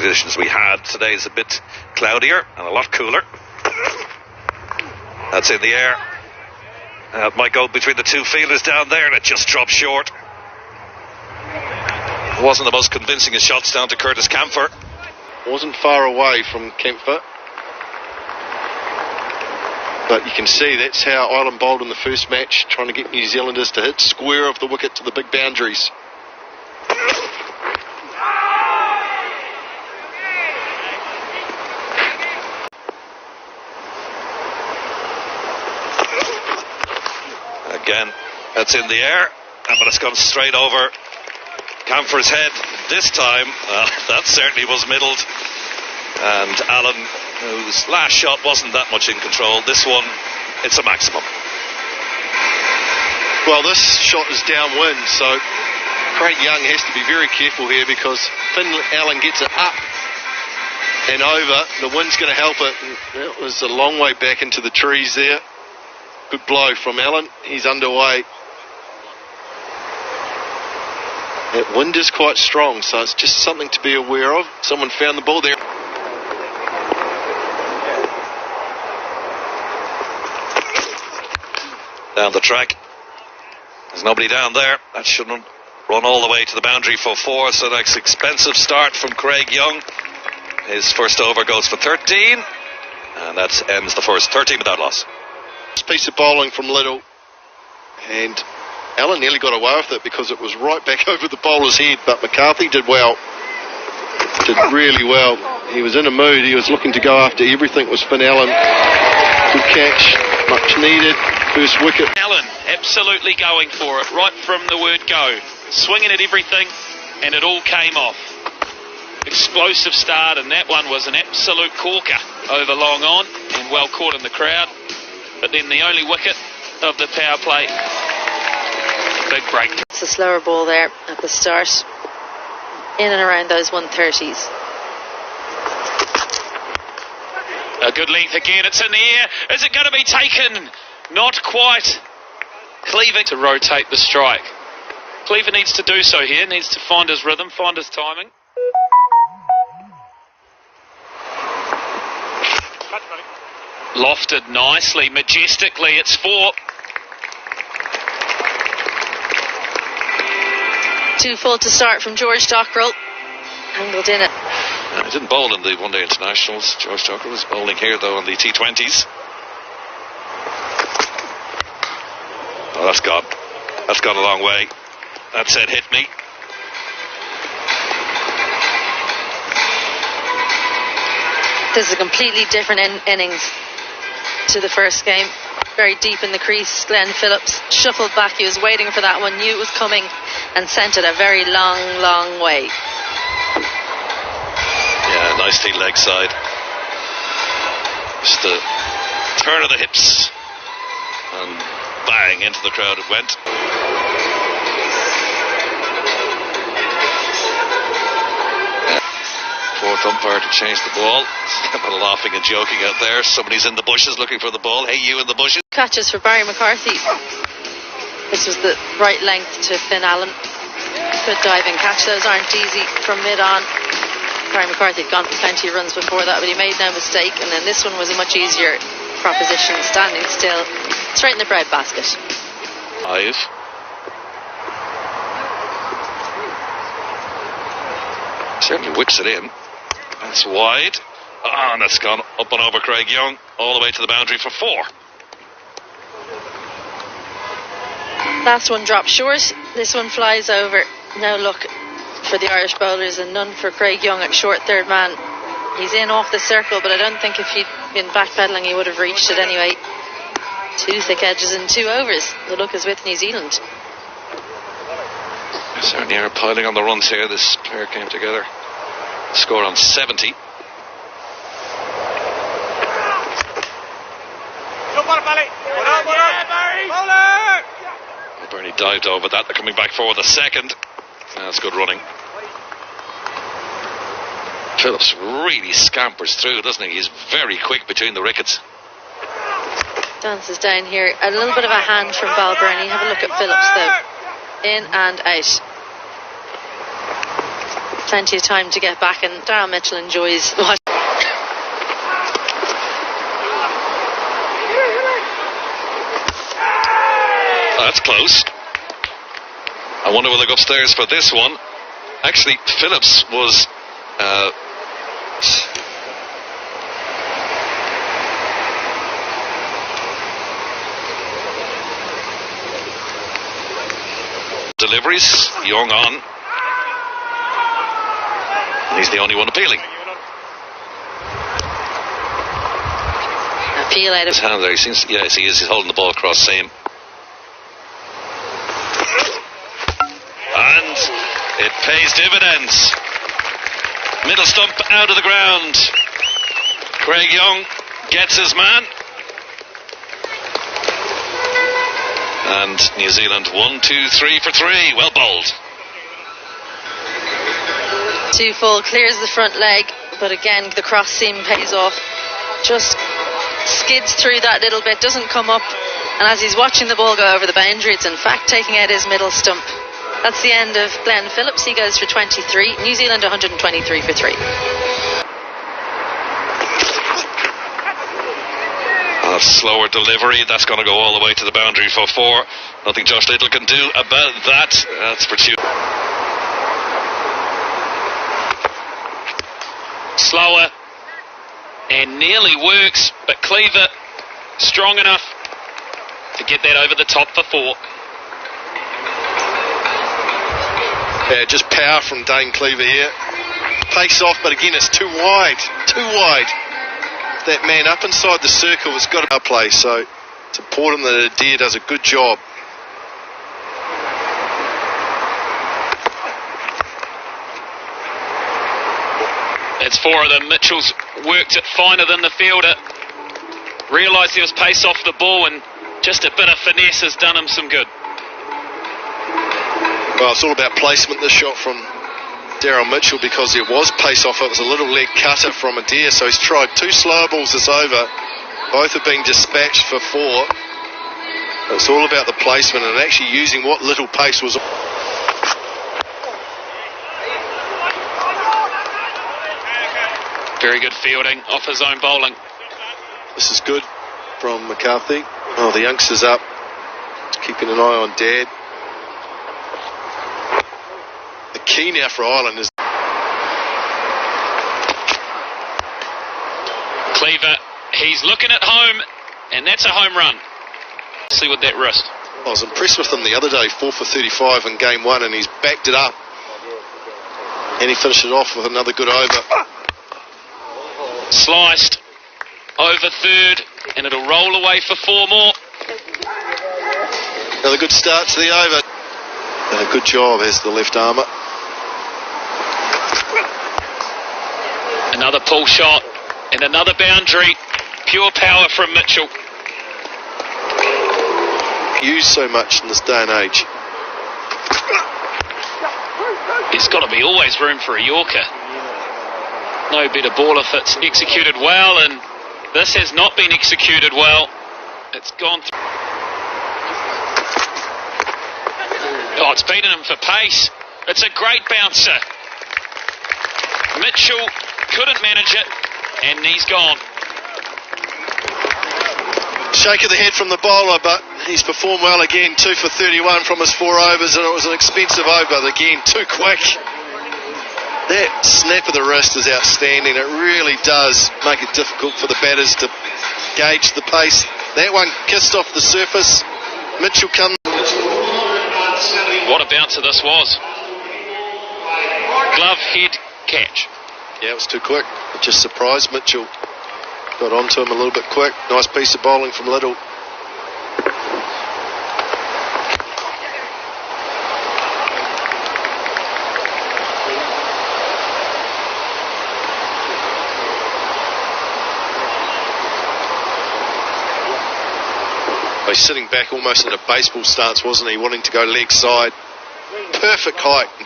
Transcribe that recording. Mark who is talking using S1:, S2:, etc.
S1: conditions we had. Today is a bit cloudier and a lot cooler. That's in the air. It might go between the two fielders down there, and it just dropped short. Wasn't the most convincing of shots down to Curtis Camphor.
S2: Wasn't far away from Camphor. But you can see that's how Ireland bowled in the first match, trying to get New Zealanders to hit square of the wicket to the big boundaries.
S1: Again, that's in the air, but it's gone straight over Camphor's head. This time, that certainly was middled. And Allen, whose last shot wasn't that much in control, this one, it's a maximum.
S2: Well, this shot is downwind, so Craig Young has to be very careful here, because Finn Allen gets it up and over. The wind's going to help it. It was a long way back into the trees there. Good blow from Allen. He's underway. That wind is quite strong, so it's just something to be aware of. Someone found the ball there.
S1: Down the track. There's nobody down there. That shouldn't run all the way to the boundary for 4, so that's expensive start from Craig Young. His first over goes for 13, and that ends the first 13 without loss.
S2: Piece of bowling from Little, and Allen nearly got away with it because it was right back over the bowler's head, but McCarthy did well. Did really well. He was in a mood. He was looking to go after everything. Was Finn Allen. Good catch, much needed. First wicket.
S3: Allen absolutely going for it right from the word go, swinging at everything, and it all came off. Explosive start, and that one was an absolute corker over long on, and well caught in the crowd. But then the only wicket of the power play. Big break.
S4: It's a slower ball there at the start, in and around those 130s.
S3: A good length again, it's in the air. Is it going to be taken? Not quite. Cleaver to rotate the strike. Cleaver needs to do so here, needs to find his rhythm, find his timing. Lofted nicely, majestically, it's 4.
S4: 2 full to start from George Dockrell. Angled in it.
S1: He didn't bowl in the one-day internationals. George Dockrell was bowling here, though, in the T20s. Oh, that's gone. That's gone a long way. That said, hit me.
S4: This is a completely different innings to the first game. Very deep in the crease. Glenn Phillips shuffled back. He was waiting for that one, knew it was coming, and sent it a very long, long way.
S1: Yeah, nicely leg side. Just a turn of the hips, and bang, into the crowd it went. Fourth umpire to change the ball. A bit of laughing and joking out there. Somebody's in the bushes looking for the ball. Hey, you in the bushes.
S4: Catches for Barry McCarthy. This was the right length to Finn Allen. Good diving catch. Those aren't easy from mid-on. Barry McCarthy had gone for plenty of runs before that, but he made no mistake. And then this one was a much easier proposition, standing still, straight in the bread basket.
S1: 5. Certainly whips it in. That's wide. And that's gone up and over Craig Young, all the way to the boundary for 4.
S4: Last one dropped short. This one flies over. No luck for the Irish bowlers, and none for Craig Young at short third man. He's in off the circle, but I don't think if he'd been backpedaling he would have reached it anyway. 2 thick edges and 2 overs. The luck is with New Zealand.
S1: Certainly are piling on the runs here. This pair came together. Score on 70. Bernie dived over that. They're coming back for the second. That's good running. Phillips really scampers through, doesn't he? He's very quick between the wickets.
S4: Dances down here. A little bit of a hand from Balbirnie. Have a look at Phillips though. In and out. plenty of time to get back, and Darryl Mitchell enjoys watching.
S1: That's close. I wonder will they go upstairs for this one. Actually, Phillips was deliveries. Young on. And he's the only one appealing.
S4: Appeal out of
S1: His hand there. He seems. Yes, he is. He's holding the ball across. Same. And it pays dividends. Middle stump out of the ground. Craig Young gets his man. And New Zealand 1, 2, 3 for 3. Well bowled.
S4: 2 full, clears the front leg, but again the cross seam pays off. Just skids through that little bit, doesn't come up, and as he's watching the ball go over the boundary, it's in fact taking out his middle stump. That's the end of Glenn Phillips. He goes for 23. New Zealand 123 for 3.
S1: A slower delivery. That's going to go all the way to the boundary for 4. Nothing Josh Little can do about that. That's for 2.
S3: Slower and nearly works, but Cleaver strong enough to get that over the top for 4.
S2: Yeah, just power from Dane Cleaver here. Pace off, but again it's too wide. Too wide. That man up inside the circle has got to play, so it's important that Adair does a good job.
S3: It's 4 of them. Mitchell's worked it finer than the fielder. Realised he was pace off the ball, and just a bit of finesse has done him some good.
S2: Well, it's all about placement, this shot from Darryl Mitchell, because it was pace off. It was a little leg cutter from Adair, so he's tried 2 slow balls this over. Both have been dispatched for 4. It's all about the placement and actually using what little pace was.
S3: Very good fielding off his own bowling.
S2: This is good from McCarthy. Oh, the youngster's up. Keeping an eye on Dad. The key now for Ireland is
S3: Cleaver, he's looking at home, and that's a home run. See with that wrist.
S2: I was impressed with him the other day, 4 for 35 in game 1, and he's backed it up. And he finished it off with another good over.
S3: Sliced over third, and it'll roll away for 4 more.
S2: Another good start to the over. And a good job as the left armour.
S3: Another pull shot and another boundary. Pure power from Mitchell.
S2: Used so much in this day and age.
S3: There's got to be always room for a Yorker. No better ball if it's executed well, and this has not been executed well. It's gone through. Oh, it's beaten him for pace. It's a great bouncer. Mitchell couldn't manage it, and he's gone.
S2: Shake of the head from the bowler, but he's performed well again. 2 for 31 from his 4 overs, and it was an expensive over. Again, too quick. That snap of the wrist is outstanding. It really does make it difficult for the batters to gauge the pace. That one kissed off the surface. Mitchell comes.
S3: What a bouncer this was. Glove head catch.
S2: Yeah, it was too quick. It just surprised Mitchell. Got onto him a little bit quick. Nice piece of bowling from Little. He's sitting back almost in a baseball stance, wasn't he? Wanting to go leg side. Perfect height.